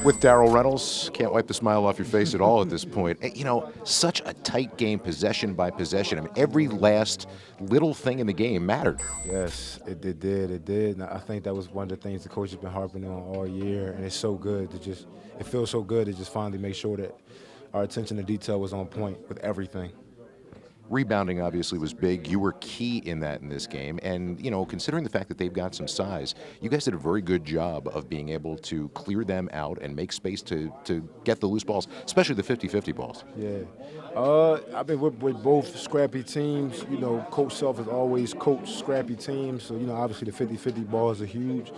With Darryl Reynolds, can't wipe the smile off your face at all at this point. Such a tight game, possession by possession. I mean, every last little thing in the game mattered. Yes, it did. It did. And I think that was one of the things the coach has been harping on all year. And it's so good to just, it feels so good to just finally make sure that our attention to detail was on point with everything. Rebounding obviously was big. You were key in that in this game. And, considering the fact that they've got some size, you guys did a very good job of being able to clear them out and make space to get the loose balls, especially the 50-50 balls. Yeah. I mean, we're both scrappy teams. Coach Self has always coached scrappy teams. So, obviously the 50-50 balls are huge.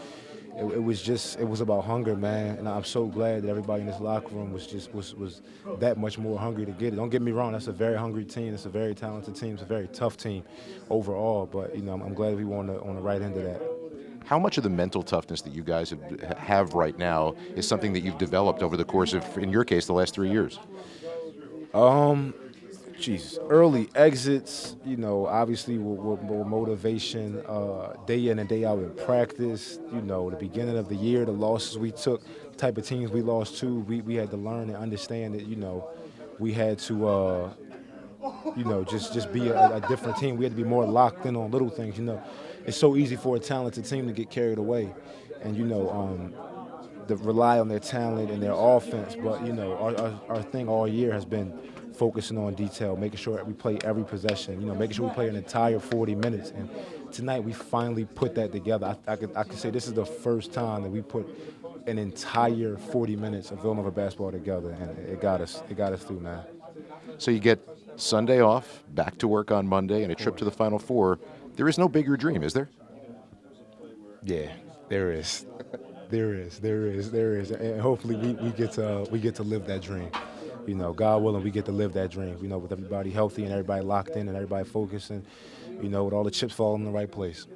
It was about hunger, man. And I'm so glad that everybody in this locker room was that much more hungry to get it. Don't get me wrong, that's a very hungry team. It's a very talented team. It's a very tough team overall. But, I'm glad we were on the right end of that. How much of the mental toughness that you guys have right now is something that you've developed over the course of, in your case, the last 3 years? Early exits, obviously with motivation, day in and day out in practice, the beginning of the year, the losses we took, the type of teams we lost to, we had to learn and understand that, we had to, just be a different team. We had to be more locked in on little things, It's so easy for a talented team to get carried away and, to rely on their talent and their offense. But, our thing all year has been focusing on detail, making sure that we play every possession, making sure we play an entire 40 minutes. And tonight we finally put that together. I could say this is the first time that we put an entire 40 minutes of Villanova basketball together, and it got us through, man. So you get Sunday off, back to work on Monday, and a trip to the Final Four. There is no bigger dream, is there? Yeah, there is. There is, and hopefully we get to live that dream. God willing, we get to live that dream. With everybody healthy and everybody locked in and everybody focused, and with all the chips falling in the right place.